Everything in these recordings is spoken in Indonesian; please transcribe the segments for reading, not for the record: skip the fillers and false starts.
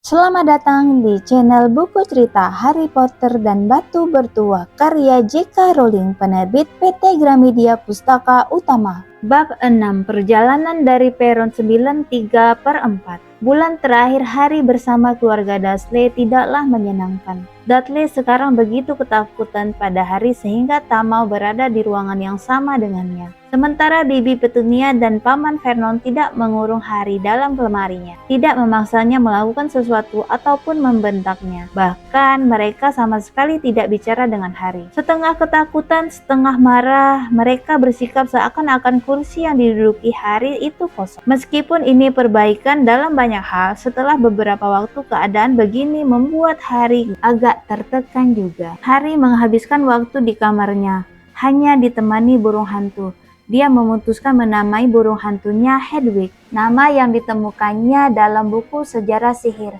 Selamat datang di channel buku cerita Harry Potter dan Batu Bertuah karya J.K. Rowling, penerbit PT Gramedia Pustaka Utama. Bab 6, Perjalanan dari Peron 93/4. Bulan terakhir hari bersama keluarga Dursley tidaklah menyenangkan. Dudley sekarang begitu ketakutan pada Harry sehingga tak mau berada di ruangan yang sama dengannya. Sementara Bibi Petunia dan Paman Vernon tidak mengurung Harry dalam lemarinya, tidak memaksanya melakukan sesuatu ataupun membentaknya. Bahkan mereka sama sekali tidak bicara dengan Harry. Setengah ketakutan, setengah marah, mereka bersikap seakan-akan kursi yang diduduki Harry itu kosong. Meskipun ini perbaikan dalam banyak hal, setelah beberapa waktu keadaan begini membuat Harry agak tertekan juga. Harry menghabiskan waktu di kamarnya, hanya ditemani burung hantu. Dia memutuskan menamai burung hantunya Hedwig, nama yang ditemukannya dalam buku sejarah sihir.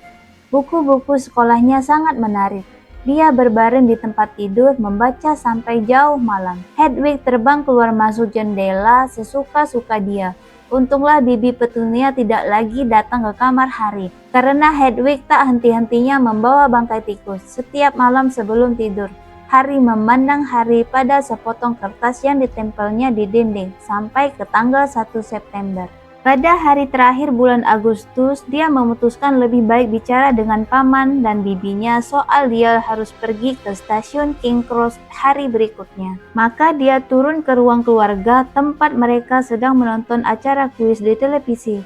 Buku-buku sekolahnya sangat menarik. Dia berbaring di tempat tidur membaca sampai jauh malam. Hedwig terbang keluar masuk jendela sesuka-suka dia. Untunglah Bibi Petunia tidak lagi datang ke kamar Harry, karena Hedwig tak henti-hentinya membawa bangkai tikus setiap malam sebelum tidur. Harry memandang Harry pada sepotong kertas yang ditempelnya di dinding sampai ke tanggal 1 September. Pada hari terakhir bulan Agustus, dia memutuskan lebih baik bicara dengan paman dan bibinya soal dia harus pergi ke stasiun King Cross hari berikutnya. Maka dia turun ke ruang keluarga tempat mereka sedang menonton acara kuis di televisi.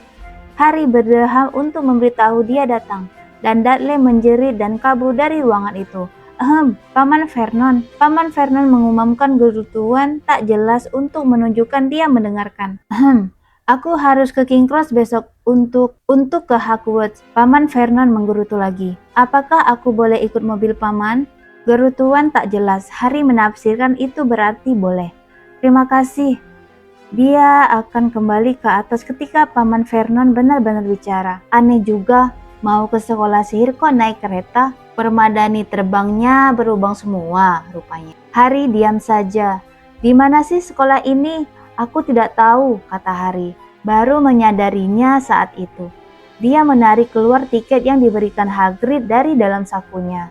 Harry berdeham untuk memberitahu dia datang, dan Dudley menjerit dan kabur dari ruangan itu. Paman Vernon. Paman Vernon mengumumkan gerutuan tak jelas untuk menunjukkan dia mendengarkan. Aku harus ke King Cross besok untuk ke Hogwarts. Paman Vernon menggerutu lagi. Apakah aku boleh ikut mobil paman? Gerutuan tak jelas. Harry menafsirkan itu berarti boleh. Terima kasih. Dia akan kembali ke atas ketika Paman Vernon benar-benar bicara. Aneh juga, mau ke sekolah sihir kok naik kereta? Permadani terbangnya berlubang semua rupanya. Harry diam saja. Di mana sih sekolah ini? Aku tidak tahu, kata Harry. Baru menyadarinya saat itu. Dia menarik keluar tiket yang diberikan Hagrid dari dalam sakunya.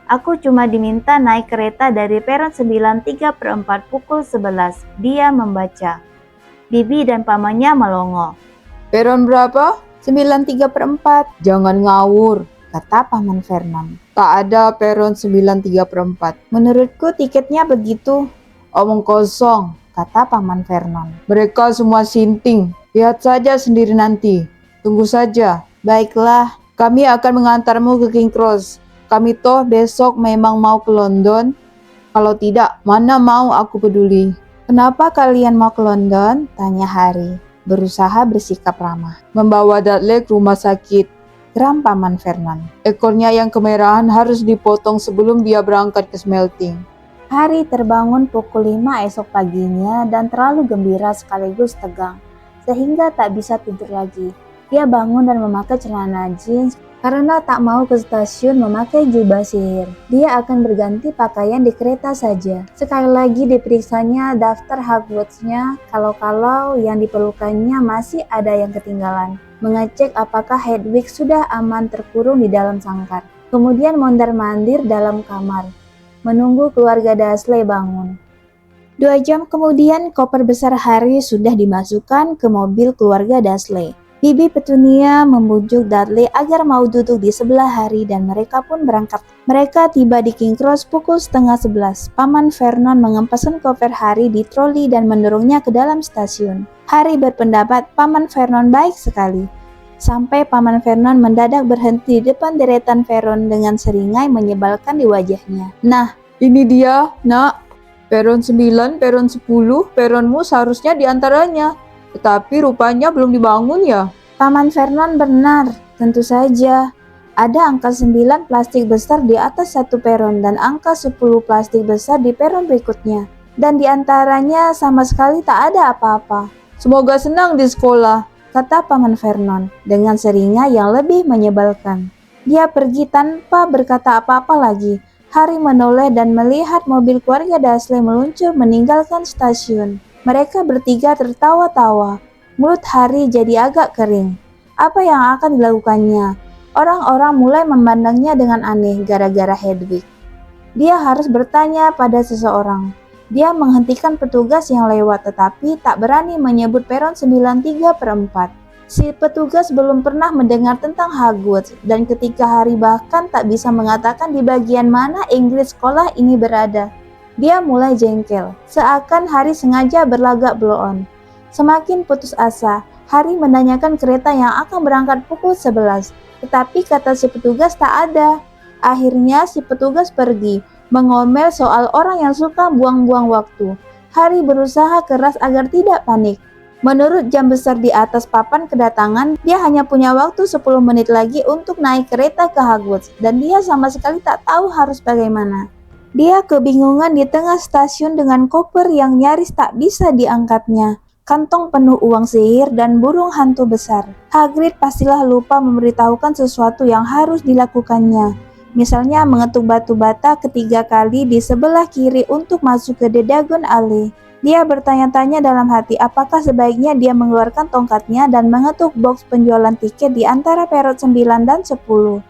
Aku cuma diminta naik kereta dari peron 93/4 pukul 11. Dia membaca. Bibi dan pamannya melongo. Peron berapa? 93/4. Jangan ngawur, kata Paman Vernon. Tak ada peron 93/4. Menurutku tiketnya begitu. Omong kosong, kata Paman Vernon. Mereka semua sinting. Lihat saja sendiri nanti. Tunggu saja. Baiklah. Kami akan mengantarmu ke King Cross. Kami toh besok memang mau ke London. Kalau tidak, mana mau aku peduli. Kenapa kalian mau ke London? Tanya Harry, berusaha bersikap ramah. Membawa Dudley ke rumah sakit, geram Paman Vernon. Ekornya yang kemerahan harus dipotong sebelum dia berangkat ke Smelting. Harry terbangun pukul 5 esok paginya dan terlalu gembira sekaligus tegang, sehingga tak bisa tidur lagi. Dia bangun dan memakai celana jeans karena tak mau ke stasiun memakai jubah sihir. Dia akan berganti pakaian di kereta saja. Sekali lagi diperiksanya daftar Hogwarts-nya, kalau-kalau yang diperlukannya masih ada yang ketinggalan. Mengecek apakah Hedwig sudah aman terkurung di dalam sangkar. Kemudian mondar-mandir dalam kamar, menunggu keluarga Dursley bangun. 2 jam kemudian koper besar Harry sudah dimasukkan ke mobil keluarga Dursley. Bibi Petunia membujuk Dudley agar mau duduk di sebelah Harry dan mereka pun berangkat. Mereka tiba di King Cross pukul 10:30. Paman Vernon mengempaskan koper Harry di troli dan mendorongnya ke dalam stasiun. Harry berpendapat Paman Vernon baik sekali. Sampai Paman Vernon mendadak berhenti di depan deretan Veron dengan seringai menyebalkan di wajahnya. Nah, ini dia, nak. Peron 9, peron 10, peronmu seharusnya diantaranya. Tetapi rupanya belum dibangun ya. Paman Vernon benar, tentu saja. Ada angka 9 plastik besar di atas satu peron dan angka 10 plastik besar di peron berikutnya. Dan di antaranya sama sekali tak ada apa-apa. Semoga senang di sekolah, kata Paman Vernon dengan seringai yang lebih menyebalkan. Dia pergi tanpa berkata apa-apa lagi. Harry menoleh dan melihat mobil keluarga Dursley meluncur meninggalkan stasiun. Mereka bertiga tertawa-tawa. Mulut Harry jadi agak kering. Apa yang akan dilakukannya? Orang-orang mulai memandangnya dengan aneh gara-gara Hedwig. Dia harus bertanya pada seseorang. Dia menghentikan petugas yang lewat tetapi tak berani menyebut peron 93/4. Si petugas belum pernah mendengar tentang Hogwarts dan ketika Harry bahkan tak bisa mengatakan di bagian mana Inggris sekolah ini berada. Dia mulai jengkel, seakan Harry sengaja berlagak blow on. Semakin putus asa, Harry menanyakan kereta yang akan berangkat pukul 11, tetapi kata si petugas tak ada. Akhirnya si petugas pergi, mengomel soal orang yang suka buang-buang waktu. Harry berusaha keras agar tidak panik. Menurut jam besar di atas papan kedatangan, dia hanya punya waktu 10 menit lagi untuk naik kereta ke Hogwarts dan dia sama sekali tak tahu harus bagaimana. Dia kebingungan di tengah stasiun dengan koper yang nyaris tak bisa diangkatnya, kantong penuh uang sihir dan burung hantu besar. Hagrid pastilah lupa memberitahukan sesuatu yang harus dilakukannya. Misalnya mengetuk batu bata 3 kali di sebelah kiri untuk masuk ke The Diagon Alley. Dia bertanya-tanya dalam hati apakah sebaiknya dia mengeluarkan tongkatnya dan mengetuk box penjualan tiket di antara peron 9 dan 10.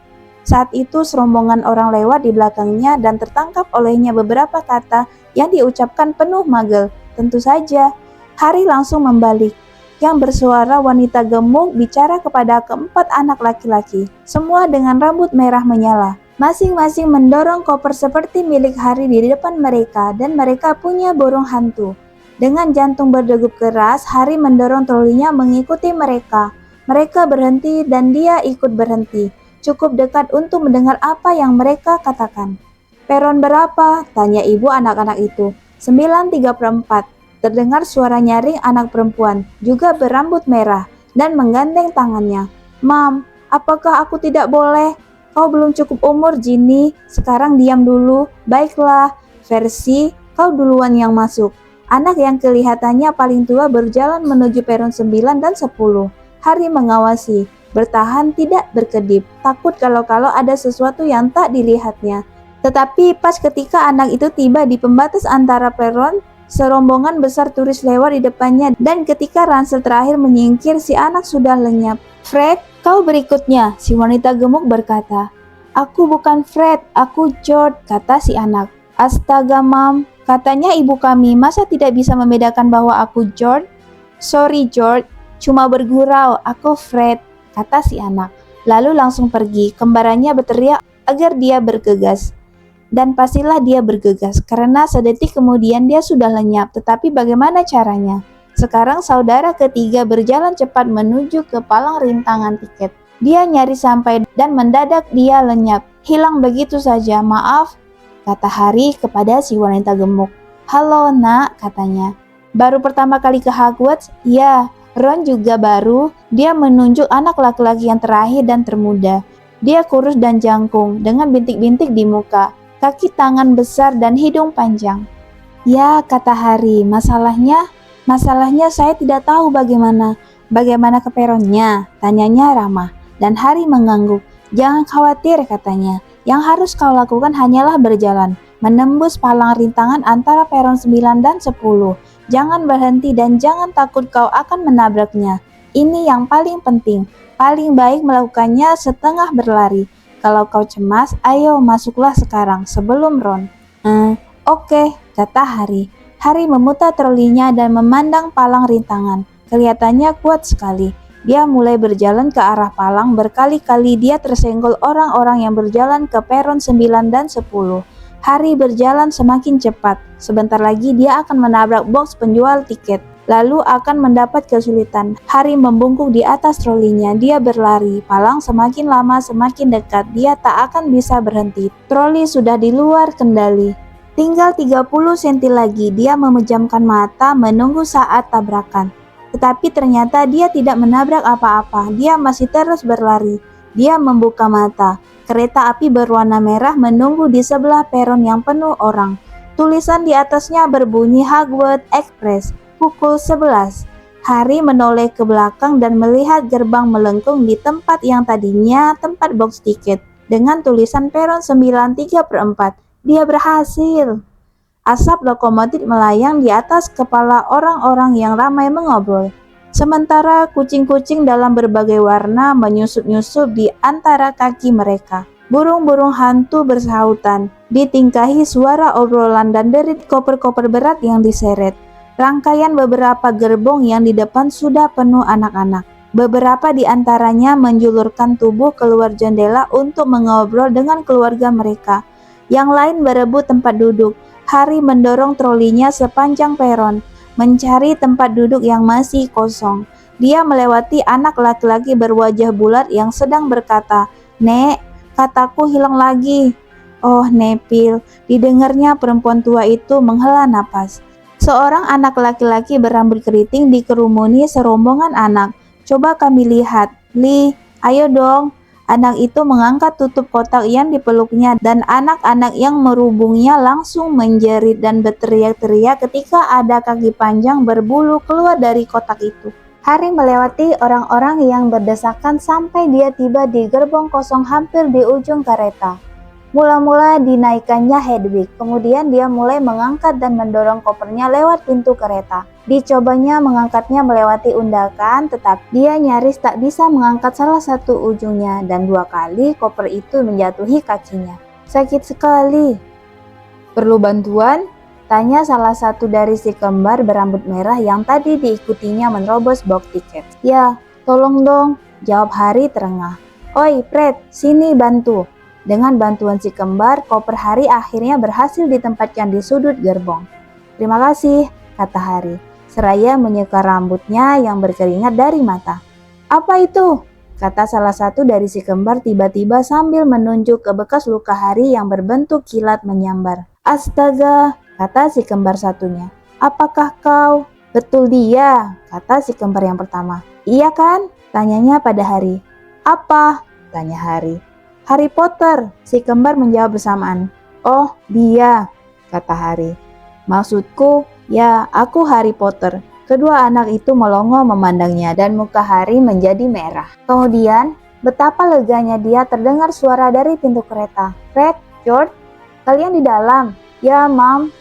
Saat itu serombongan orang lewat di belakangnya dan tertangkap olehnya beberapa kata yang diucapkan penuh magel. Tentu saja, Harry langsung membalik. Yang bersuara wanita gemuk bicara kepada keempat anak laki-laki, semua dengan rambut merah menyala. Masing-masing mendorong koper seperti milik Harry di depan mereka dan mereka punya burung hantu. Dengan jantung berdegup keras, Harry mendorong trolinya mengikuti mereka. Mereka berhenti dan dia ikut berhenti. Cukup dekat untuk mendengar apa yang mereka katakan. "Peron berapa?" tanya ibu anak-anak itu. 9:34. Terdengar suara nyaring anak perempuan, juga berambut merah, dan menggandeng tangannya. "Mam, apakah aku tidak boleh? Kau belum cukup umur, Ginny. Sekarang diam dulu." "Baiklah, Versi, kau duluan yang masuk." Anak yang kelihatannya paling tua berjalan menuju peron 9 dan 10. Harry mengawasi, bertahan tidak berkedip, takut kalau ada sesuatu yang tak dilihatnya. Tetapi pas ketika anak itu tiba di pembatas antara peron, serombongan besar turis lewat di depannya dan ketika ransel terakhir menyingkir, si anak sudah lenyap. "Fred, kau berikutnya," si wanita gemuk berkata. "Aku bukan Fred, aku George," kata si anak. "Astaga, Mam, katanya ibu kami, masa tidak bisa membedakan bahwa aku George?" "Sorry George, cuma bergurau, aku Fred," kata si anak. Lalu langsung pergi. Kembarannya berteriak agar dia bergegas. Dan pastilah dia bergegas, karena sedetik kemudian dia sudah lenyap. Tetapi bagaimana caranya? Sekarang saudara ketiga berjalan cepat menuju ke palang rintangan tiket. Dia nyaris sampai dan mendadak dia lenyap. Hilang begitu saja. "Maaf," kata Harry kepada si wanita gemuk. "Halo nak," katanya. "Baru pertama kali ke Hogwarts?" "Ya." Ron juga baru. Dia menunjuk anak laki-laki yang terakhir dan termuda. Dia kurus dan jangkung, dengan bintik-bintik di muka, kaki tangan besar dan hidung panjang. "Ya," kata Harry, Masalahnya saya tidak tahu bagaimana." "Bagaimana ke peronnya?" tanyanya ramah, dan Harry mengangguk. "Jangan khawatir," katanya. "Yang harus kau lakukan hanyalah berjalan, menembus palang rintangan antara peron 9 dan 10. Jangan berhenti dan jangan takut kau akan menabraknya. Ini yang paling penting. Paling baik melakukannya setengah berlari. Kalau kau cemas, ayo masuklah sekarang sebelum Ron." Oke," kata Harry. Harry memutar trolinya dan memandang palang rintangan. Kelihatannya kuat sekali. Dia mulai berjalan ke arah palang. Berkali-kali dia tersenggol orang-orang yang berjalan ke peron 9 dan 10. Harry berjalan semakin cepat. Sebentar lagi dia akan menabrak box penjual tiket, lalu akan mendapat kesulitan. Harry membungkuk di atas trolinya. Dia berlari. Palang semakin lama semakin dekat. Dia tak akan bisa berhenti. Troli sudah di luar kendali. Tinggal 30 senti lagi. Dia memejamkan mata menunggu saat tabrakan. Tetapi ternyata dia tidak menabrak apa-apa. Dia masih terus berlari. Dia membuka mata. Kereta api berwarna merah menunggu di sebelah peron yang penuh orang. Tulisan di atasnya berbunyi Hogwarts Express, pukul 11. Harry menoleh ke belakang dan melihat gerbang melengkung di tempat yang tadinya tempat box tiket dengan tulisan peron 9:3/4. Dia berhasil. Asap lokomotif melayang di atas kepala orang-orang yang ramai mengobrol. Sementara kucing-kucing dalam berbagai warna menyusup-nyusup di antara kaki mereka. Burung-burung hantu bersahutan, ditingkahi suara obrolan dan derit koper-koper berat yang diseret. Rangkaian beberapa gerbong yang di depan sudah penuh anak-anak. Beberapa di antaranya menjulurkan tubuh keluar jendela untuk mengobrol dengan keluarga mereka. Yang lain berebut tempat duduk. Harry mendorong trolinya sepanjang peron, mencari tempat duduk yang masih kosong. Dia melewati anak laki-laki berwajah bulat yang sedang berkata, "Nek, kataku hilang lagi." "Oh, Nepil," didengarnya perempuan tua itu menghela napas. Seorang anak laki-laki berambut keriting dikerumuni serombongan anak. "Coba kami lihat, Li, ayo dong." Anak itu mengangkat tutup kotak yang dipeluknya dan anak-anak yang merubungnya langsung menjerit dan berteriak-teriak ketika ada kaki panjang berbulu keluar dari kotak itu. Harry melewati orang-orang yang berdesakan sampai dia tiba di gerbong kosong hampir di ujung kereta. Mula-mula dinaikkannya Hedwig, kemudian dia mulai mengangkat dan mendorong kopernya lewat pintu kereta. Dicobanya mengangkatnya melewati undakan, tetapi dia nyaris tak bisa mengangkat salah satu ujungnya dan 2 kali koper itu menjatuhi kakinya. "Sakit sekali." "Perlu bantuan?" tanya salah satu dari si kembar berambut merah yang tadi diikutinya menerobos box tiket. "Ya, tolong dong," jawab Harry terengah. "Oi, Fred, sini bantu." Dengan bantuan si kembar, koper Harry akhirnya berhasil ditempatkan di sudut gerbong. "Terima kasih," kata Harry, seraya menyeka rambutnya yang berkeringat dari mata. "Apa itu?" kata salah satu dari si kembar tiba-tiba sambil menunjuk ke bekas luka Harry yang berbentuk kilat menyambar. "Astaga," kata si kembar satunya. "Apakah kau?" "Betul dia," kata si kembar yang pertama. "Iya kan?" tanyanya pada Harry. "Apa?" tanya Harry. "Harry Potter," si kembar menjawab bersamaan. "Oh, dia," kata Harry. "Maksudku, ya, aku Harry Potter." Kedua anak itu melongo memandangnya dan muka Harry menjadi merah. Kemudian, betapa leganya dia terdengar suara dari pintu kereta. "Fred, George, kalian di dalam?" "Ya, Mam."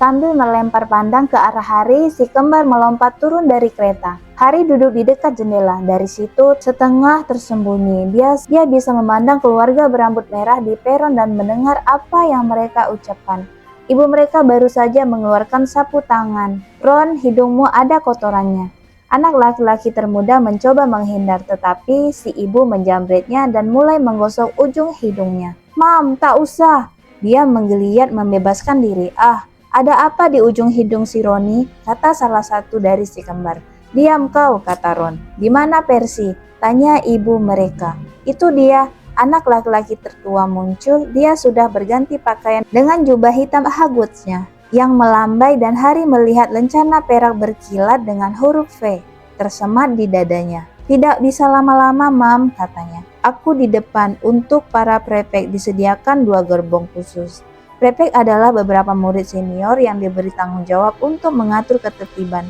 Sambil melempar pandang ke arah Harry, si kembar melompat turun dari kereta. Harry duduk di dekat jendela. Dari situ, setengah tersembunyi, dia bisa memandang keluarga berambut merah di peron dan mendengar apa yang mereka ucapkan. Ibu mereka baru saja mengeluarkan sapu tangan. "Ron, hidungmu ada kotorannya." Anak laki-laki termuda mencoba menghindar, tetapi si ibu menjamretnya dan mulai menggosok ujung hidungnya. "Mam, tak usah." Dia menggeliat membebaskan diri. "Ah, ada apa di ujung hidung si Roni?" kata salah satu dari si kembar. "Diam kau," kata Ron. "Di mana Percy?" tanya ibu mereka. "Itu dia." Anak laki-laki tertua muncul. Dia sudah berganti pakaian dengan jubah hitam Hogwartsnya yang melambai dan Harry melihat lencana perak berkilat dengan huruf V tersemat di dadanya. "Tidak bisa lama-lama, Mam," katanya. "Aku di depan. Untuk para prefek disediakan 2 gerbong khusus." Prefek adalah beberapa murid senior yang diberi tanggung jawab untuk mengatur ketertiban.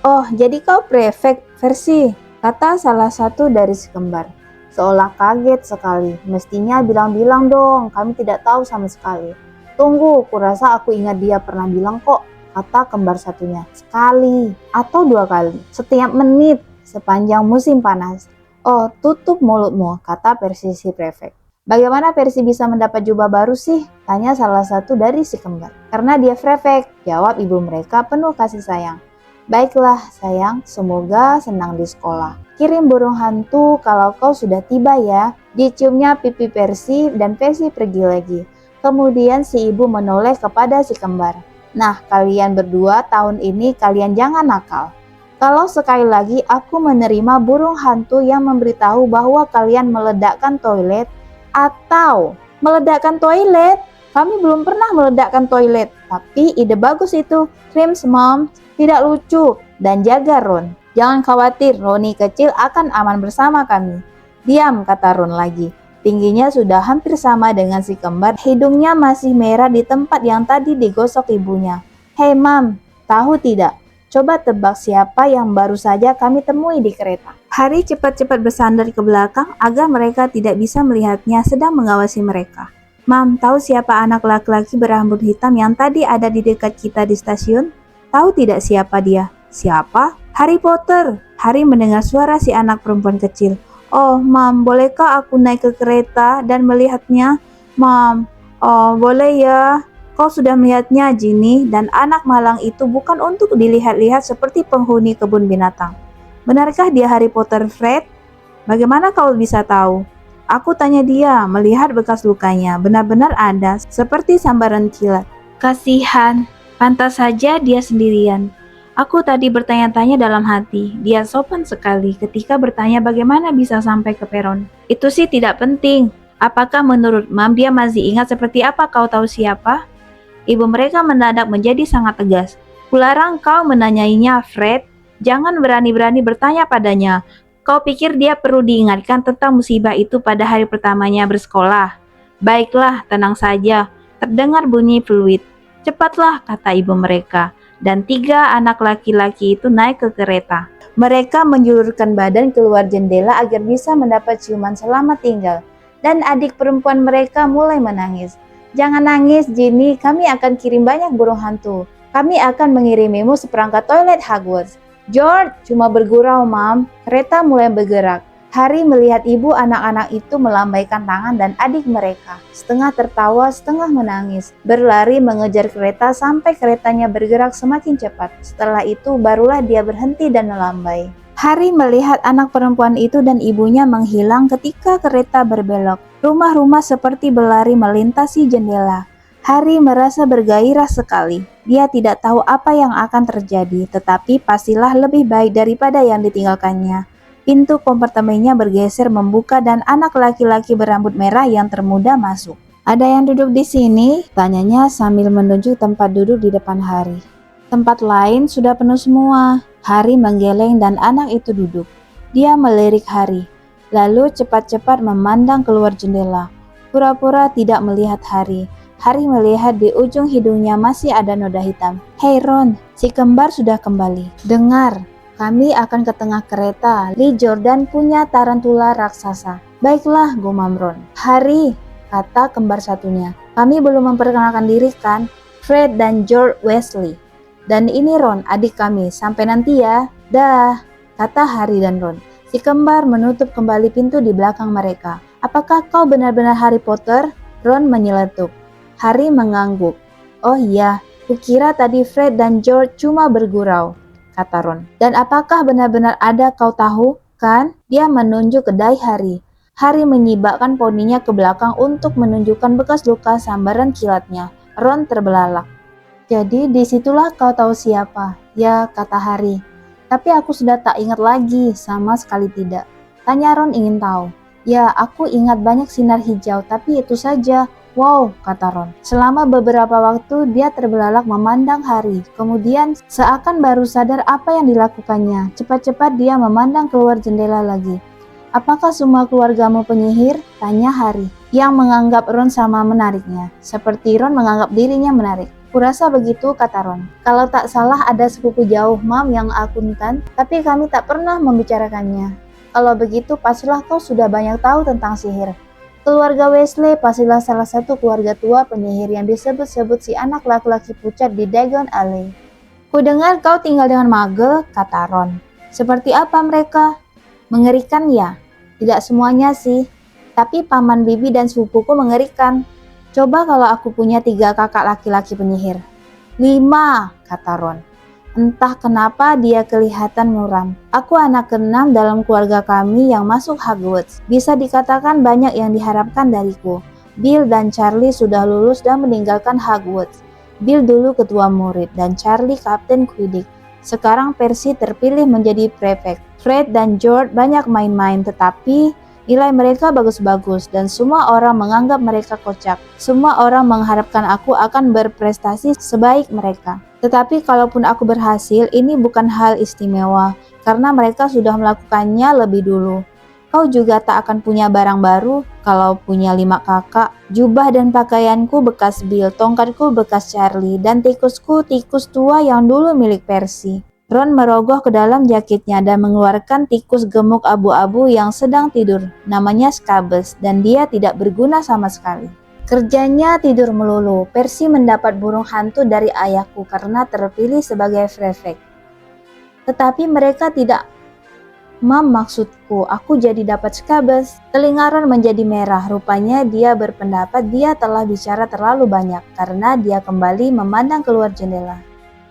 "Oh, jadi kau prefek, Percy?" kata salah satu dari si kembar. Seolah kaget sekali. "Mestinya bilang-bilang dong, kami tidak tahu sama sekali." "Tunggu, kurasa aku ingat dia pernah bilang kok," kata kembar satunya. "Sekali atau 2 kali, setiap menit, sepanjang musim panas." "Oh, tutup mulutmu," kata Percy si prefek. "Bagaimana Percy bisa mendapat jubah baru sih?" tanya salah satu dari si kembar. "Karena dia prefek," jawab ibu mereka penuh kasih sayang. "Baiklah sayang, semoga senang di sekolah. Kirim burung hantu kalau kau sudah tiba ya." Diciumnya pipi Percy dan Percy pergi lagi. Kemudian si ibu menoleh kepada si kembar. "Nah, kalian berdua tahun ini kalian jangan nakal. Kalau sekali lagi aku menerima burung hantu yang memberitahu bahwa kalian meledakkan toilet atau meledakkan toilet. Kami belum pernah meledakkan toilet, tapi ide bagus itu. Crims, Mom, tidak lucu. Dan jaga Ron. Jangan khawatir, Roni kecil akan aman bersama kami." "Diam," kata Ron lagi. Tingginya sudah hampir sama dengan si kembar. Hidungnya masih merah di tempat yang tadi digosok ibunya. "Hei, Mam, tahu tidak? Coba tebak siapa yang baru saja kami temui di kereta." Harry cepat-cepat bersandar ke belakang agar mereka tidak bisa melihatnya sedang mengawasi mereka. "Mam, tahu siapa anak laki-laki berambut hitam yang tadi ada di dekat kita di stasiun?" "Tahu tidak siapa dia?" Siapa? Harry Potter. Harry mendengar suara si anak perempuan kecil. Oh, Mam, bolehkah aku naik ke kereta dan melihatnya? Mam, oh boleh ya. Kau sudah melihatnya, Ginny, dan anak malang itu bukan untuk dilihat-lihat seperti penghuni kebun binatang. Benarkah dia Harry Potter, Fred? Bagaimana kau bisa tahu? Aku tanya dia, melihat bekas lukanya, benar-benar ada, seperti sambaran kilat. Kasihan, pantas saja dia sendirian. Aku tadi bertanya-tanya dalam hati, dia sopan sekali ketika bertanya bagaimana bisa sampai ke peron. Itu sih tidak penting. Apakah menurut Mam dia masih ingat seperti apa kau tahu siapa? Ibu mereka mendadak menjadi sangat tegas. Kularang kau menanyainya, Fred. Jangan berani-berani bertanya padanya. Kau pikir dia perlu diingatkan tentang musibah itu pada hari pertamanya bersekolah? Baiklah, tenang saja. Terdengar bunyi fluid. Cepatlah, kata ibu mereka. Dan 3 anak laki-laki itu naik ke kereta. Mereka menjulurkan badan keluar jendela agar bisa mendapat ciuman selamat tinggal. Dan adik perempuan mereka mulai menangis. Jangan nangis, Ginny. Kami akan kirim banyak burung hantu. Kami akan mengirimimu seperangkat toilet Hogwarts. George cuma bergurau, Mam. Kereta mulai bergerak. Harry melihat ibu anak-anak itu melambaikan tangan dan adik mereka. Setengah tertawa, setengah menangis. Berlari mengejar kereta sampai keretanya bergerak semakin cepat. Setelah itu barulah dia berhenti dan melambai. Harry melihat anak perempuan itu dan ibunya menghilang ketika kereta berbelok. Rumah-rumah seperti berlari melintasi jendela. Harry merasa bergairah sekali. Dia tidak tahu apa yang akan terjadi, tetapi pastilah lebih baik daripada yang ditinggalkannya. Pintu kompartemennya bergeser membuka dan anak laki-laki berambut merah yang termuda masuk. Ada yang duduk di sini? Tanyanya sambil menunjuk tempat duduk di depan Harry. Tempat lain sudah penuh semua. Harry menggeleng dan anak itu duduk. Dia melirik Harry, lalu cepat-cepat memandang keluar jendela. Pura-pura tidak melihat Harry. Harry melihat di ujung hidungnya masih ada noda hitam. Hei Ron, si kembar sudah kembali. Dengar, kami akan ke tengah kereta. Lee Jordan punya tarantula raksasa. Baiklah, gumam Ron. Harry, kata kembar satunya. Kami belum memperkenalkan diri kan? Fred dan George Weasley. Dan ini Ron, adik kami. Sampai nanti ya. Dah, kata Harry dan Ron. Si kembar menutup kembali pintu di belakang mereka. Apakah kau benar-benar Harry Potter? Ron menyeletuk. Harry mengangguk. Oh iya, kukira tadi Fred dan George cuma bergurau, kata Ron. Dan apakah benar-benar ada kau tahu, kan? Dia menunjuk ke dahi Harry. Harry menyibakkan poninya ke belakang untuk menunjukkan bekas luka sambaran kilatnya. Ron terbelalak. Jadi disitulah kau tahu siapa, ya, kata Harry. Tapi aku sudah tak ingat lagi, sama sekali tidak. Tanya Ron ingin tahu. Ya, aku ingat banyak sinar hijau, tapi itu saja. Wow, kata Ron. Selama beberapa waktu dia terbelalak memandang Harry. Kemudian seakan baru sadar apa yang dilakukannya. Cepat-cepat dia memandang keluar jendela lagi. Apakah semua keluargamu penyihir? Tanya Harry, yang menganggap Ron sama menariknya. Seperti Ron menganggap dirinya menarik. Kurasa begitu, kata Ron. Kalau tak salah ada sepupu jauh, Mam, yang akuntan, tapi kami tak pernah membicarakannya. Kalau begitu, pastilah kau sudah banyak tahu tentang sihir. Keluarga Weasley pastilah salah satu keluarga tua penyihir yang disebut-sebut si anak laki-laki pucat di Diagon Alley. Kudengar kau tinggal dengan Muggle, kata Ron. Seperti apa mereka? Mengerikan ya? Tidak semuanya sih, tapi paman bibi dan sepupuku mengerikan. Coba kalau aku punya 3 kakak laki-laki penyihir. 5, kata Ron. Entah kenapa dia kelihatan muram. Aku anak ke-6 dalam keluarga kami yang masuk Hogwarts. Bisa dikatakan banyak yang diharapkan dariku. Bill dan Charlie sudah lulus dan meninggalkan Hogwarts. Bill dulu ketua murid dan Charlie kapten Quidditch. Sekarang Percy terpilih menjadi prefect. Fred dan George banyak main-main, tetapi nilai mereka bagus-bagus dan semua orang menganggap mereka kocak. Semua orang mengharapkan aku akan berprestasi sebaik mereka. Tetapi kalaupun aku berhasil, ini bukan hal istimewa karena mereka sudah melakukannya lebih dulu. Kau juga tak akan punya barang baru kalau punya 5 kakak. Jubah dan pakaianku bekas Bill, tongkatku bekas Charlie, dan tikusku tikus tua yang dulu milik Percy. Ron merogoh ke dalam jaketnya dan mengeluarkan tikus gemuk abu-abu yang sedang tidur. Namanya Scabbers dan dia tidak berguna sama sekali. Kerjanya tidur melulu. Percy mendapat burung hantu dari ayahku karena terpilih sebagai prefect. Tetapi mereka tidak maksudku, aku jadi dapat skabes. Telinga Ron menjadi merah, rupanya dia berpendapat dia telah bicara terlalu banyak karena dia kembali memandang keluar jendela.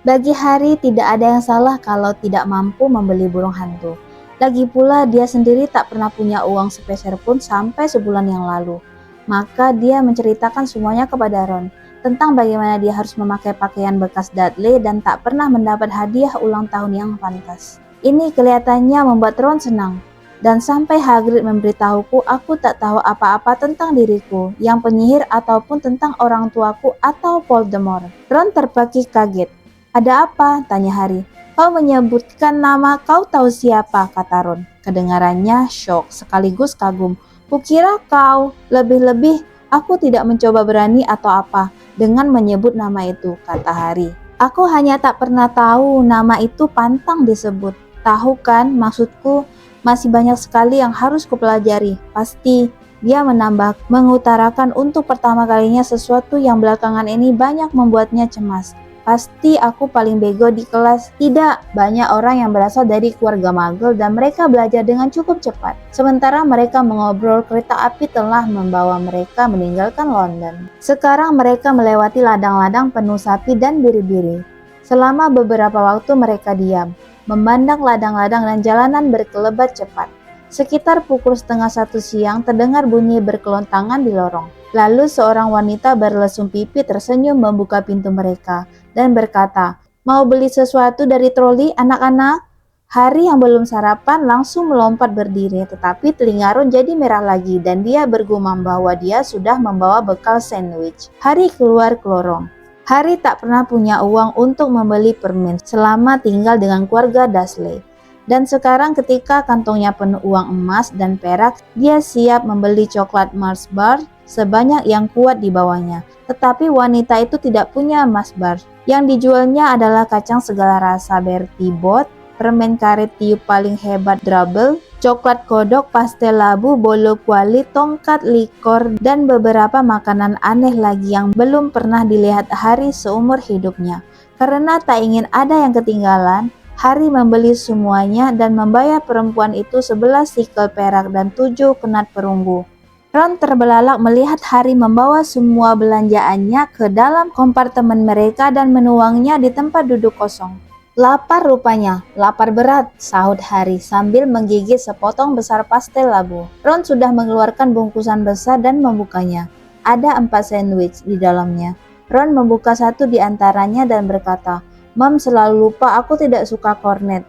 Bagi Harry tidak ada yang salah kalau tidak mampu membeli burung hantu. Lagi pula dia sendiri tak pernah punya uang sepeser pun sampai sebulan yang lalu. Maka dia menceritakan semuanya kepada Ron tentang bagaimana dia harus memakai pakaian bekas Dudley dan tak pernah mendapat hadiah ulang tahun yang pantas. Ini kelihatannya membuat Ron senang. Dan sampai Hagrid memberitahuku aku tak tahu apa-apa tentang diriku, yang penyihir ataupun tentang orang tuaku atau Voldemort. Ron terpakik kaget. Ada apa? Tanya Harry. Kau menyebutkan nama, kau tahu siapa? Kata Ron. Kedengarannya syok sekaligus kagum. Kukira kau, lebih-lebih aku tidak mencoba berani atau apa dengan menyebut nama itu, kata Harry. Aku hanya tak pernah tahu nama itu pantang disebut. Tahu kan, maksudku masih banyak sekali yang harus kupelajari. Pasti, dia menambah, mengutarakan untuk pertama kalinya sesuatu yang belakangan ini banyak membuatnya cemas. Pasti aku paling bego di kelas. Tidak, banyak orang yang berasal dari keluarga Muggle dan mereka belajar dengan cukup cepat. Sementara mereka mengobrol, kereta api telah membawa mereka meninggalkan London. Sekarang mereka melewati ladang-ladang penuh sapi dan biri-biri. Selama beberapa waktu mereka diam, memandang ladang-ladang dan jalanan berkelebat cepat. Sekitar pukul 12:30 siang terdengar bunyi berkelontangan di lorong. Lalu seorang wanita berlesung pipi tersenyum membuka pintu mereka dan berkata, "Mau beli sesuatu dari troli, anak-anak?" Harry yang belum sarapan langsung melompat berdiri, tetapi telinga Ron jadi merah lagi dan dia bergumam bahwa dia sudah membawa bekal sandwich. Harry keluar ke lorong. Harry tak pernah punya uang untuk membeli permen selama tinggal dengan keluarga Dursley. Dan sekarang ketika kantongnya penuh uang emas dan perak, dia siap membeli coklat Mars bar sebanyak yang kuat di bawahnya. Tetapi wanita itu tidak punya Mars bar. Yang dijualnya adalah kacang segala rasa Bertie Bott, permen karet tiup paling hebat Drabble, coklat kodok, pastel labu, bolo kuali, tongkat likor, dan beberapa makanan aneh lagi yang belum pernah dilihat Harry seumur hidupnya. Karena tak ingin ada yang ketinggalan, Harry membeli semuanya dan membayar perempuan itu 11 sikel perak dan 7 kenat perunggu. Ron terbelalak melihat Harry membawa semua belanjaannya ke dalam kompartemen mereka dan menuangnya di tempat duduk kosong. Lapar rupanya, lapar berat, sahut Harry sambil menggigit sepotong besar pastel labu. Ron sudah mengeluarkan bungkusan besar dan membukanya. Ada 4 sandwich di dalamnya. Ron membuka satu di antaranya dan berkata, "Mom selalu lupa aku tidak suka kornet."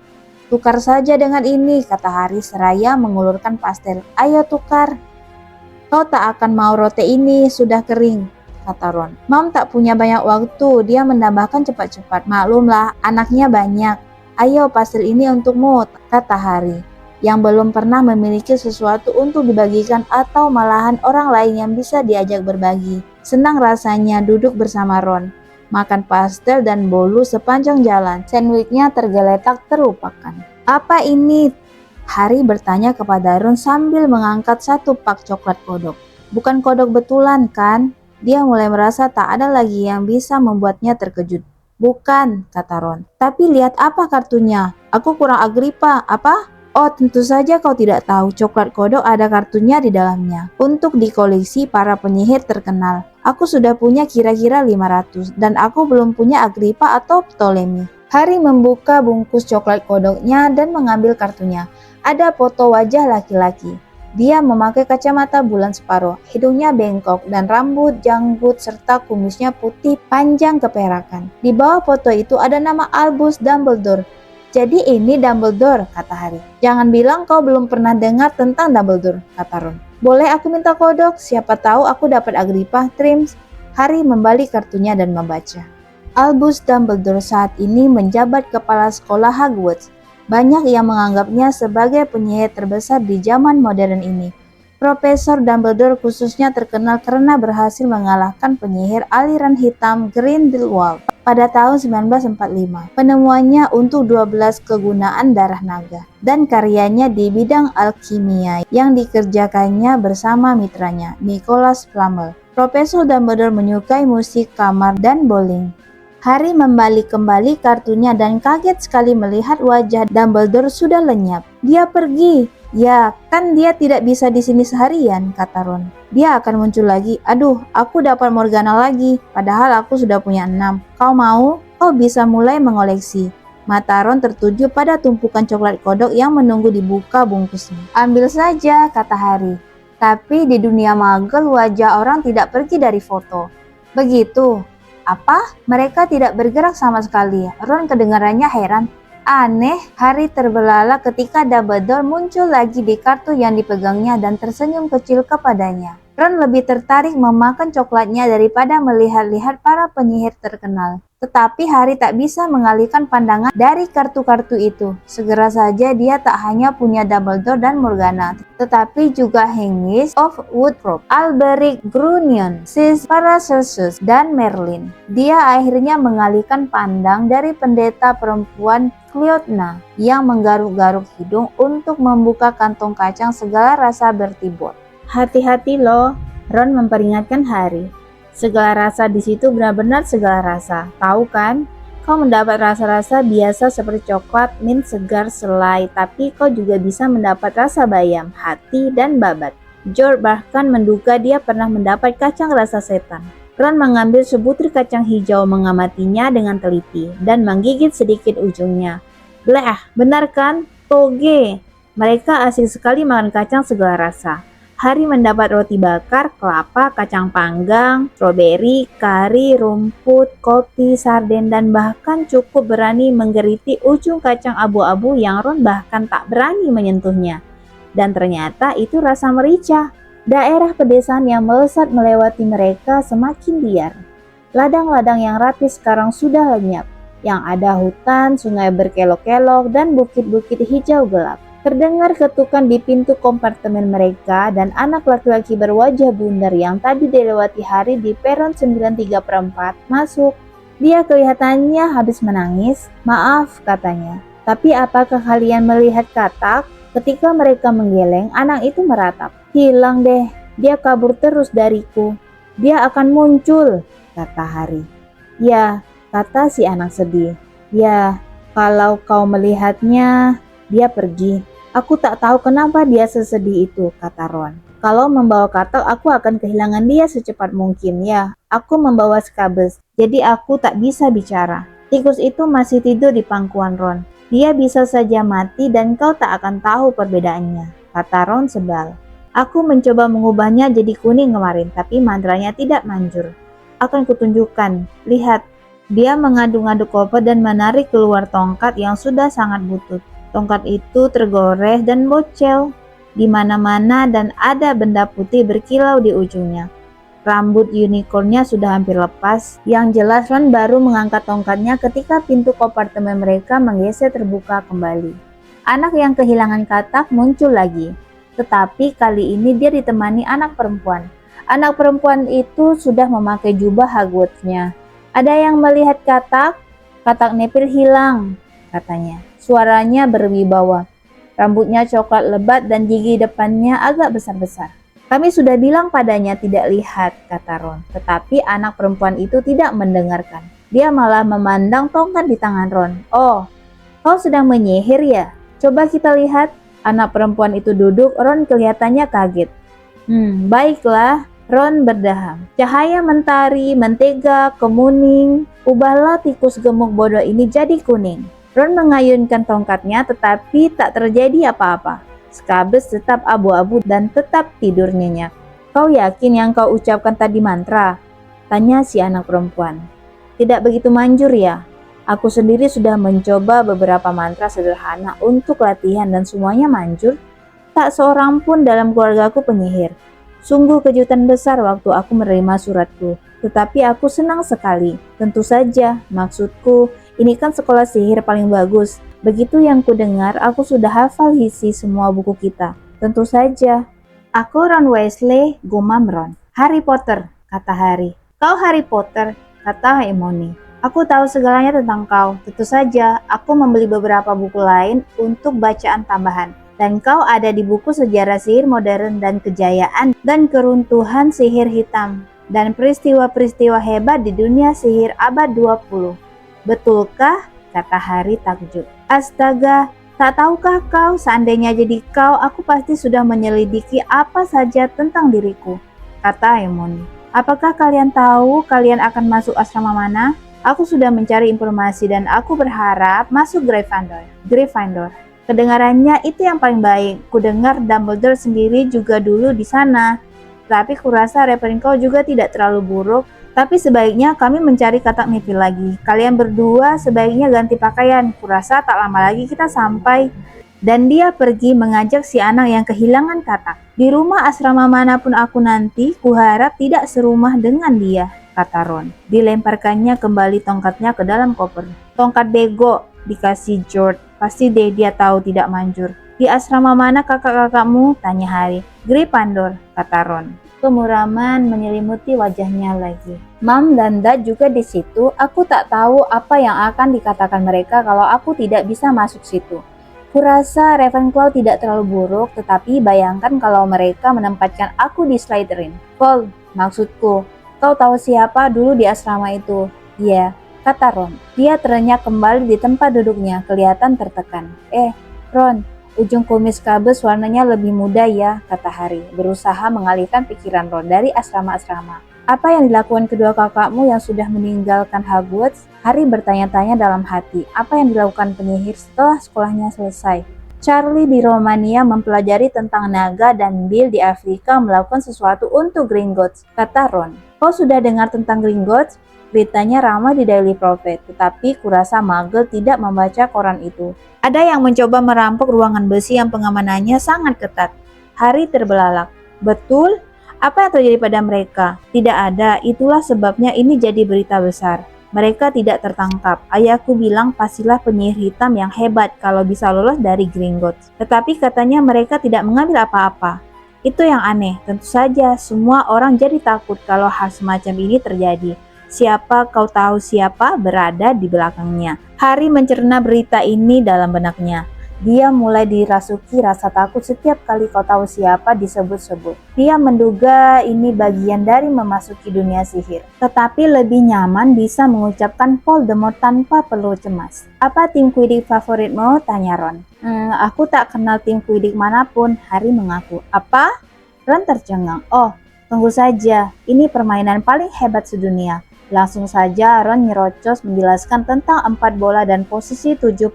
"Tukar saja dengan ini," kata Harry seraya mengulurkan pastel. "Ayo tukar." "Kau tak akan mau roti ini, sudah kering," kata Ron. "Mom tak punya banyak waktu," dia menambahkan cepat-cepat. "Maklumlah, anaknya banyak." "Ayo, pastel ini untukmu," kata Harry, yang belum pernah memiliki sesuatu untuk dibagikan atau malahan orang lain yang bisa diajak berbagi. Senang rasanya duduk bersama Ron, makan pastel dan bolu sepanjang jalan. Sandwichnya tergeletak terlupakan. "Apa ini?" Harry bertanya kepada Ron sambil mengangkat satu pak coklat kodok. "Bukan kodok betulan, kan?" Dia mulai merasa tak ada lagi yang bisa membuatnya terkejut. "Bukan," kata Ron. "Tapi lihat apa kartunya. Aku kurang Agrippa, apa?" "Oh, tentu saja kau tidak tahu. Coklat kodok ada kartunya di dalamnya. Untuk dikoleksi para penyihir terkenal. Aku sudah punya kira-kira 500 dan aku belum punya Agrippa atau Ptolemy." Harry membuka bungkus coklat kodoknya dan mengambil kartunya. Ada foto wajah laki-laki. Dia memakai kacamata bulan separuh, hidungnya bengkok dan rambut janggut serta kumisnya putih panjang keperakan. Di bawah foto itu ada nama Albus Dumbledore. "Jadi ini Dumbledore," kata Harry. "Jangan bilang kau belum pernah dengar tentang Dumbledore," kata Ron. "Boleh aku minta kodok? Siapa tahu aku dapat Agrippa, Trims." Harry membalik kartunya dan membaca. Albus Dumbledore saat ini menjabat kepala sekolah Hogwarts. Banyak yang menganggapnya sebagai penyihir terbesar di zaman modern ini. Profesor Dumbledore khususnya terkenal karena berhasil mengalahkan penyihir aliran hitam Grindelwald pada tahun 1945. Penemuannya untuk 12 kegunaan darah naga dan karyanya di bidang alkimia yang dikerjakannya bersama mitranya, Nicholas Flamel. Profesor Dumbledore menyukai musik kamar dan bowling. Harry membalik kembali kartunya dan kaget sekali melihat wajah Dumbledore sudah lenyap. Dia pergi. Ya, kan dia tidak bisa di sini seharian, kata Ron. Dia akan muncul lagi. Aduh, aku dapat Morgana lagi. Padahal aku sudah punya 6. Kau mau? Kau bisa mulai mengoleksi. Mata Ron tertuju pada tumpukan coklat kodok yang menunggu dibuka bungkusnya. Ambil saja, kata Harry. Tapi di dunia Muggle wajah orang tidak pergi dari foto. Begitu. Apa? Mereka tidak bergerak sama sekali. Ron kedengarannya heran. Aneh, Harry terbelalak ketika Dumbledore muncul lagi di kartu yang dipegangnya dan tersenyum kecil kepadanya. Ron lebih tertarik memakan coklatnya daripada melihat-lihat para penyihir terkenal. Tetapi Harry tak bisa mengalihkan pandangan dari kartu-kartu itu. Segera saja dia tak hanya punya Dumbledore dan Morgana, tetapi juga Hengist of Woodthorpe, Alberic Grunion, Sis Paracelsus, dan Merlin. Dia akhirnya mengalihkan pandang dari pendeta perempuan Cleodna yang menggaruk-garuk hidung untuk membuka kantong kacang segala rasa bertibur. Hati-hati loh, Ron memperingatkan Harry. Segala rasa di situ benar-benar segala rasa. Tahu kan? Kau mendapat rasa-rasa biasa seperti coklat, mint segar, selai, tapi kau juga bisa mendapat rasa bayam, hati, dan babat. George bahkan menduga dia pernah mendapat kacang rasa setan. Ron mengambil sebutir kacang hijau, mengamatinya dengan teliti, dan menggigit sedikit ujungnya. Bleh, benar kan? Toge. Mereka asik sekali makan kacang segala rasa. Harry mendapat roti bakar, kelapa, kacang panggang, stroberi, kari, rumput, kopi, sarden, dan bahkan cukup berani menggeriti ujung kacang abu-abu yang Ron bahkan tak berani menyentuhnya. Dan ternyata itu rasa merica. Daerah pedesaan yang melesat melewati mereka semakin liar. Ladang-ladang yang rapi sekarang sudah lenyap. Yang ada hutan, sungai berkelok-kelok, dan bukit-bukit hijau gelap. Terdengar ketukan di pintu kompartemen mereka dan anak laki-laki berwajah bundar yang tadi dilewati Harry di peron 93/4 masuk. Dia kelihatannya habis menangis. Maaf, katanya. Tapi apakah kalian melihat katak? Ketika mereka menggeleng, anak itu meratap. Hilang deh, dia kabur terus dariku. Dia akan muncul, kata Harry. Ya, kata si anak sedih. Ya, kalau kau melihatnya, dia pergi. Aku tak tahu kenapa dia sesedih itu, kata Ron. Kalau membawa katak, aku akan kehilangan dia secepat mungkin. Ya, aku membawa skabes, jadi aku tak bisa bicara. Tikus itu masih tidur di pangkuan Ron. Dia bisa saja mati dan kau tak akan tahu perbedaannya, kata Ron sebal. Aku mencoba mengubahnya jadi kuning kemarin, tapi mantranya tidak manjur. Akan kutunjukkan. Lihat, dia mengadu-ngadu koper dan menarik keluar tongkat yang sudah sangat butut. Tongkat itu tergores dan bocel di mana-mana dan ada benda putih berkilau di ujungnya. Rambut unicornnya sudah hampir lepas. Yang jelas Ron baru mengangkat tongkatnya ketika pintu kompartemen mereka menggeser terbuka kembali. Anak yang kehilangan katak muncul lagi. Tetapi kali ini dia ditemani anak perempuan. Anak perempuan itu sudah memakai jubah Hogwarts-nya. Ada yang melihat katak? Katak Neville hilang, katanya. Suaranya berwibawa. Rambutnya coklat lebat dan gigi depannya agak besar-besar. Kami sudah bilang padanya tidak lihat, kata Ron. Tetapi anak perempuan itu tidak mendengarkan. Dia malah memandang tongkat di tangan Ron. Oh, kau sedang menyihir ya? Coba kita lihat. Anak perempuan itu duduk, Ron kelihatannya kaget. Baiklah, Ron berdaham. Cahaya mentari, mentega, kemuning. Ubahlah tikus gemuk bodoh ini jadi kuning. Ron mengayunkan tongkatnya tetapi tak terjadi apa-apa. Skabes tetap abu-abu dan tetap tidur nyenyak. Kau yakin yang kau ucapkan tadi mantra? Tanya si anak perempuan. Tidak begitu manjur ya? Aku sendiri sudah mencoba beberapa mantra sederhana untuk latihan dan semuanya manjur. Tak seorang pun dalam keluargaku penyihir. Sungguh kejutan besar waktu aku menerima suratku. Tetapi aku senang sekali. Tentu saja, maksudku, ini kan sekolah sihir paling bagus. Begitu yang kudengar, aku sudah hafal isi semua buku kita. Tentu saja. Aku Ron Weasley, gumam Ron. Harry Potter, kata Harry. Kau Harry Potter, kata Hermione. Aku tahu segalanya tentang kau. Tentu saja, aku membeli beberapa buku lain untuk bacaan tambahan. Dan kau ada di buku sejarah sihir modern dan kejayaan dan keruntuhan sihir hitam. dan peristiwa-peristiwa hebat di dunia sihir abad 20. Betulkah? Kata Harry takjub. Astaga, tak tahukah kau, seandainya jadi kau, aku pasti sudah menyelidiki apa saja tentang diriku, kata Hermione. Apakah kalian tahu kalian akan masuk asrama mana? Aku sudah mencari informasi dan aku berharap masuk Gryffindor. Kedengarannya itu yang paling baik. Kudengar Dumbledore sendiri juga dulu di sana. Tapi kurasa Ravenclaw juga tidak terlalu buruk. Tapi sebaiknya kami mencari katak Neville lagi. Kalian berdua sebaiknya ganti pakaian. Kurasa tak lama lagi kita sampai. Dan dia pergi mengajak si anak yang kehilangan katak. Di rumah asrama manapun aku nanti, kuharap tidak serumah dengan dia, kata Ron. Dilemparkannya kembali tongkatnya ke dalam koper. Tongkat bego, dikasih George. Pasti deh dia tahu tidak manjur. Di asrama mana kakak-kakakmu? Tanya Harry. Gryffindor, kata Ron. Kemuraman menyelimuti wajahnya lagi. Mam dan Dad juga di situ. Aku tak tahu apa yang akan dikatakan mereka kalau aku tidak bisa masuk situ. Kurasa Ravenclaw tidak terlalu buruk, tetapi bayangkan kalau mereka menempatkan aku di Slytherin. Paul, maksudku, kau tahu siapa dulu di asrama itu? Iya, kata Ron. Dia terenyak kembali di tempat duduknya, kelihatan tertekan. Ron, ujung kumis Kabes warnanya lebih muda ya, kata Harry, berusaha mengalihkan pikiran Ron dari asrama-asrama. Apa yang dilakukan kedua kakakmu yang sudah meninggalkan Hogwarts? Harry bertanya-tanya dalam hati. Apa yang dilakukan penyihir setelah sekolahnya selesai? Charlie di Romania mempelajari tentang naga dan Bill di Afrika melakukan sesuatu untuk Gringotts, kata Ron. Kau sudah dengar tentang Gringotts? Beritanya ramai di Daily Prophet, tetapi kurasa Muggle tidak membaca koran itu. Ada yang mencoba merampok ruangan besi yang pengamanannya sangat ketat. Harry terbelalak. Betul? Apa yang terjadi pada mereka? Tidak ada, itulah sebabnya ini jadi berita besar. Mereka tidak tertangkap. Ayahku bilang pastilah penyihir hitam yang hebat kalau bisa lolos dari Gringotts. Tetapi katanya mereka tidak mengambil apa-apa. Itu yang aneh. Tentu saja semua orang jadi takut kalau hal semacam ini terjadi. Siapa kau tahu siapa berada di belakangnya? Harry mencerna berita ini dalam benaknya. Dia mulai dirasuki rasa takut setiap kali kau tahu siapa disebut-sebut. Dia menduga ini bagian dari memasuki dunia sihir. Tetapi lebih nyaman bisa mengucapkan Voldemort tanpa perlu cemas. Apa tim Quidditch favoritmu? Tanya Ron. Aku tak kenal tim Quidditch manapun, Harry mengaku. Apa? Ron tercengang. Oh, tunggu saja. Ini permainan paling hebat sedunia. Langsung saja Ron nyerocos menjelaskan tentang 4 bola dan posisi 7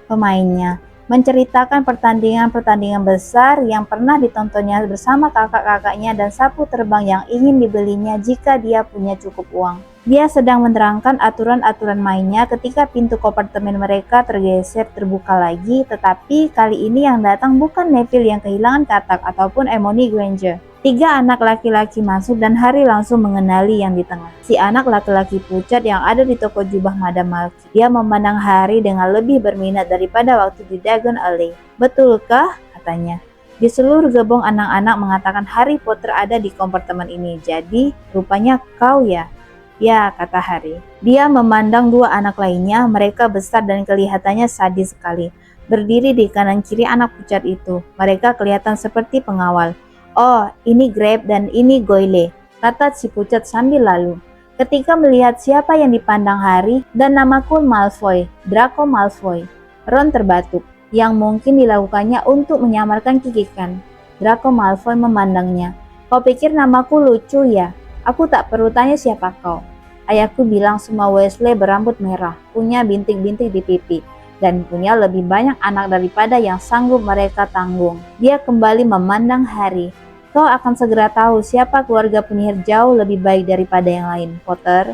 pemainnya, menceritakan pertandingan-pertandingan besar yang pernah ditontonnya bersama kakak-kakaknya dan sapu terbang yang ingin dibelinya jika dia punya cukup uang. Dia sedang menerangkan aturan-aturan mainnya ketika pintu kompartemen mereka terbuka lagi, tetapi kali ini yang datang bukan Neville yang kehilangan katak ataupun Hermione Granger. 3 anak laki-laki masuk dan Harry langsung mengenali yang di tengah. Si anak laki-laki pucat yang ada di toko jubah Madam Malky. Dia memandang Harry dengan lebih berminat daripada waktu di Diagon Alley. Betulkah? Katanya. Di seluruh gerbong anak-anak mengatakan Harry Potter ada di kompartemen ini. Jadi, rupanya kau ya? Ya, kata Harry. Dia memandang 2 anak lainnya. Mereka besar dan kelihatannya sadis sekali. Berdiri di kanan kiri anak pucat itu. Mereka kelihatan seperti pengawal. Oh, ini Grape dan ini Goyle, kata si pucat sambil lalu. Ketika melihat siapa yang dipandang Harry dan namaku Malfoy, Draco Malfoy. Ron terbatuk, yang mungkin dilakukannya untuk menyamarkan kikikan. Draco Malfoy memandangnya. Kau pikir namaku lucu ya? Aku tak perlu tanya siapa kau. Ayahku bilang semua Weasley berambut merah, punya bintik-bintik di pipi, dan punya lebih banyak anak daripada yang sanggup mereka tanggung. Dia kembali memandang Harry. Kau akan segera tahu siapa keluarga penyihir jauh lebih baik daripada yang lain, Potter.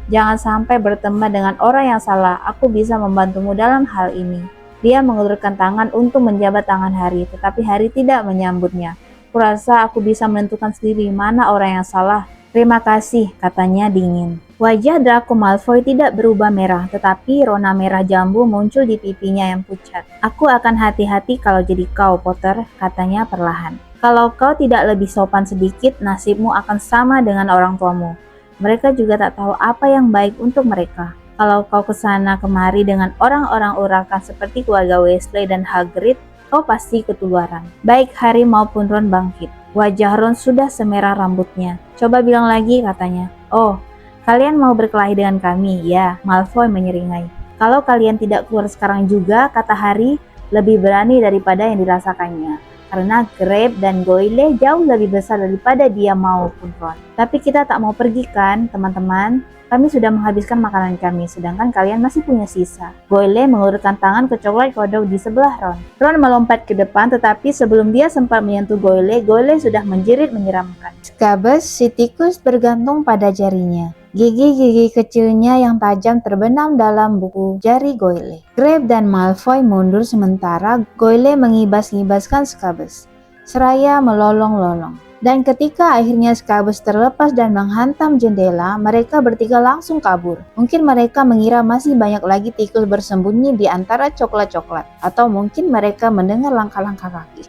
Jangan sampai berteman dengan orang yang salah. Aku bisa membantumu dalam hal ini. Dia mengulurkan tangan untuk menjabat tangan Harry, tetapi Harry tidak menyambutnya. Kurasa aku bisa menentukan sendiri mana orang yang salah. Terima kasih, katanya dingin. Wajah Draco Malfoy tidak berubah merah, tetapi rona merah jambu muncul di pipinya yang pucat. Aku akan hati-hati kalau jadi kau, Potter, katanya perlahan. Kalau kau tidak lebih sopan sedikit, nasibmu akan sama dengan orang tuamu. Mereka juga tak tahu apa yang baik untuk mereka. Kalau kau kesana kemari dengan orang-orang urakan seperti keluarga Weasley dan Hagrid, kau pasti ketularan. Baik Harry maupun Ron bangkit. Wajah Ron sudah semerah rambutnya. Coba bilang lagi, katanya. Oh, kalian mau berkelahi dengan kami? Ya, Malfoy menyeringai. Kalau kalian tidak keluar sekarang juga, kata Harry, lebih berani daripada yang dirasakannya. Karena Grape dan Goyle jauh lebih besar daripada dia maupun Ron. Tapi kita tak mau pergi kan, teman-teman? Kami sudah menghabiskan makanan kami, sedangkan kalian masih punya sisa. Goyle mengulurkan tangan ke coklat kodok di sebelah Ron. Ron melompat ke depan, tetapi sebelum dia sempat menyentuh Goyle, Goyle sudah menjerit menyeramkan. Scabus si tikus bergantung pada jarinya. Gigi-gigi kecilnya yang tajam terbenam dalam buku jari Goyle. Grape dan Malfoy mundur sementara Goyle mengibas-ngibaskan Scabus. Seraya melolong-lolong. Dan ketika akhirnya Scabus terlepas dan menghantam jendela, mereka bertiga langsung kabur. Mungkin mereka mengira masih banyak lagi tikus bersembunyi di antara coklat-coklat. Atau mungkin mereka mendengar langkah-langkah kaki.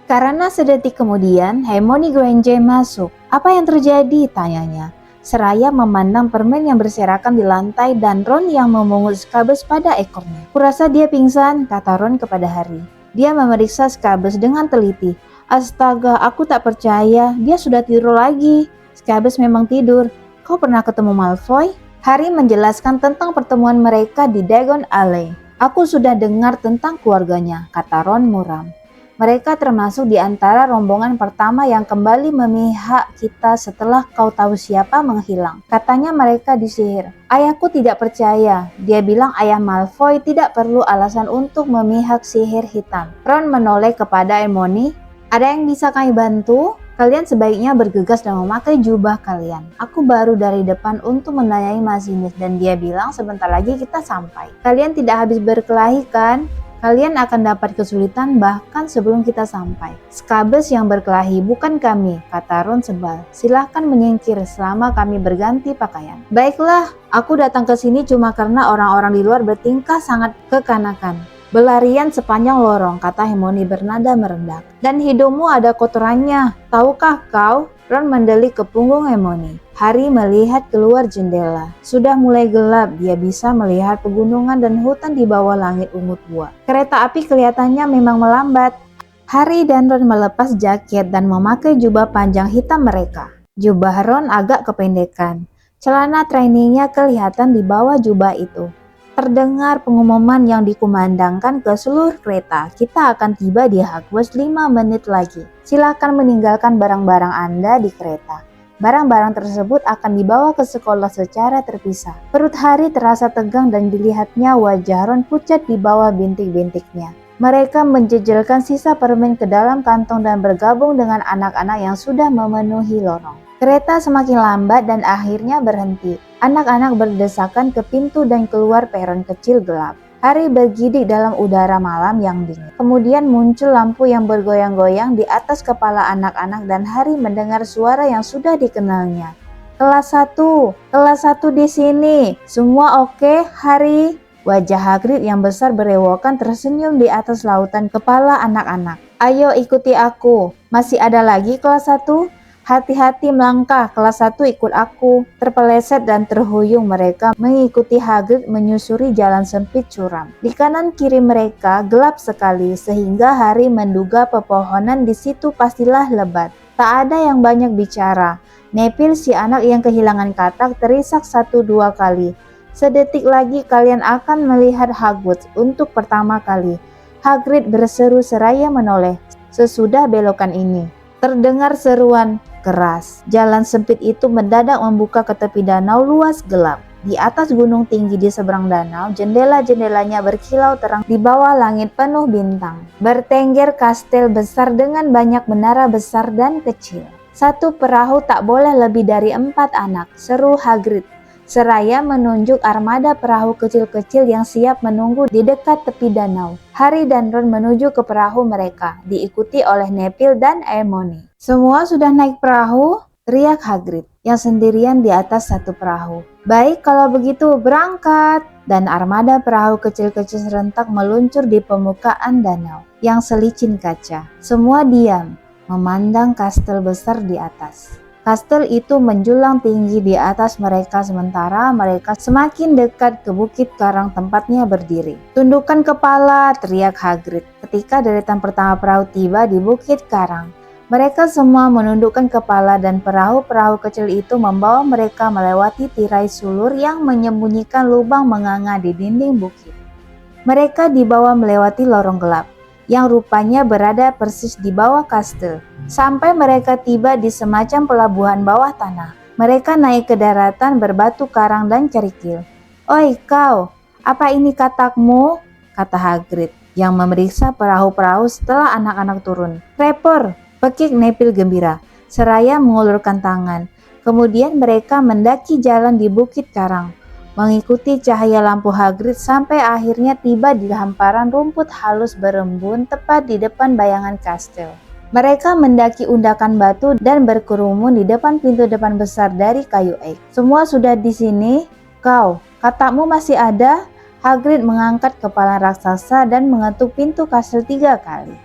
Karena sedetik kemudian, Hermione Granger masuk. Apa yang terjadi? Tanyanya. Seraya memandang permen yang berserakan di lantai dan Ron yang memungut Scabus pada ekornya. Kurasa dia pingsan, kata Ron kepada Harry. Dia memeriksa Scabus dengan teliti. Astaga, aku tak percaya, dia sudah tidur lagi. Scabus memang tidur. Kau pernah ketemu Malfoy? Harry menjelaskan tentang pertemuan mereka di Diagon Alley. Aku sudah dengar tentang keluarganya, kata Ron muram. Mereka termasuk di antara rombongan pertama yang kembali memihak kita setelah kau tahu siapa menghilang. Katanya mereka disihir. Ayahku tidak percaya. Dia bilang ayah Malfoy tidak perlu alasan untuk memihak sihir hitam. Ron menoleh kepada Hermione. Ada yang bisa kami bantu? Kalian sebaiknya bergegas dan memakai jubah kalian. Aku baru dari depan untuk menanyai masinis dan dia bilang sebentar lagi kita sampai. Kalian tidak habis berkelahi kan? Kalian akan dapat kesulitan bahkan sebelum kita sampai. Scabus yang berkelahi bukan kami, kata Ron sebal. Silahkan menyingkir selama kami berganti pakaian. Baiklah, aku datang ke sini cuma karena orang-orang di luar bertingkah sangat kekanakan. Berlarian sepanjang lorong, kata Hermione bernada merendah. Dan hidungmu ada kotorannya. Tahukah kau? Ron mendelik ke punggung Hermione. Harry melihat keluar jendela. Sudah mulai gelap, dia bisa melihat pegunungan dan hutan di bawah langit ungu tua. Kereta api kelihatannya memang melambat. Harry dan Ron melepas jaket dan memakai jubah panjang hitam mereka. Jubah Ron agak kependekan. Celana trainingnya kelihatan di bawah jubah itu. Terdengar pengumuman yang dikumandangkan ke seluruh kereta. Kita akan tiba di Hogwarts 5 menit lagi. Silakan meninggalkan barang-barang Anda di kereta. Barang-barang tersebut akan dibawa ke sekolah secara terpisah. Perut Harry terasa tegang dan dilihatnya wajah Ron pucat di bawah bintik-bintiknya. Mereka menjejelkan sisa permen ke dalam kantong dan bergabung dengan anak-anak yang sudah memenuhi lorong. Kereta semakin lambat dan akhirnya berhenti. Anak-anak berdesakan ke pintu dan keluar peron kecil gelap. Harry bergidik dalam udara malam yang dingin. Kemudian muncul lampu yang bergoyang-goyang di atas kepala anak-anak dan Harry mendengar suara yang sudah dikenalnya. Kelas 1 di sini. Semua oke, Harry? Wajah Hagrid yang besar berewokan tersenyum di atas lautan kepala anak-anak. Ayo ikuti aku. Masih ada lagi kelas 1? Hati-hati melangkah, kelas 1 ikut aku. Terpeleset dan terhuyung mereka mengikuti Hagrid menyusuri jalan sempit curam. Di kanan kiri mereka gelap sekali sehingga Harry menduga pepohonan di situ pastilah lebat. Tak ada yang banyak bicara. Neville si anak yang kehilangan katak terisak 1-2 kali. Sedetik lagi kalian akan melihat Hogwarts untuk pertama kali. Hagrid berseru seraya menoleh. Sesudah belokan ini, terdengar seruan keras. Jalan sempit itu mendadak membuka ke tepi danau luas gelap. Di atas gunung tinggi di seberang danau, jendela-jendelanya berkilau terang di bawah langit penuh bintang. Bertengger kastel besar dengan banyak menara besar dan kecil. Satu perahu tak boleh lebih dari 4 anak, seru Hagrid. Seraya menunjuk armada perahu kecil-kecil yang siap menunggu di dekat tepi danau. Harry dan Ron menuju ke perahu mereka, diikuti oleh Neville dan Hermione. Semua sudah naik perahu? Teriak Hagrid, yang sendirian di atas satu perahu. Baik kalau begitu, berangkat! Dan armada perahu kecil-kecil serentak meluncur di permukaan danau, yang selicin kaca. Semua diam, memandang kastel besar di atas. Kastel itu menjulang tinggi di atas mereka sementara mereka semakin dekat ke bukit karang tempatnya berdiri. "Tundukkan kepala!" teriak Hagrid ketika deretan pertama perahu tiba di bukit karang. Mereka semua menundukkan kepala dan perahu-perahu kecil itu membawa mereka melewati tirai sulur yang menyembunyikan lubang menganga di dinding bukit. Mereka dibawa melewati lorong gelap yang rupanya berada persis di bawah kastel. Sampai mereka tiba di semacam pelabuhan bawah tanah. Mereka naik ke daratan berbatu karang dan kerikil. "Oi kau, apa ini katakmu?" kata Hagrid yang memeriksa perahu-perahu setelah anak-anak turun. "Trapper," pekik Neville gembira, seraya mengulurkan tangan. Kemudian mereka mendaki jalan di bukit karang, mengikuti cahaya lampu Hagrid sampai akhirnya tiba di hamparan rumput halus berembun tepat di depan bayangan kastel. Mereka mendaki undakan batu dan berkerumun di depan pintu depan besar dari kayu ek. "Semua sudah di sini? Kau, katakmu masih ada?" Hagrid mengangkat kepala raksasa dan mengetuk pintu kastel 3 kali.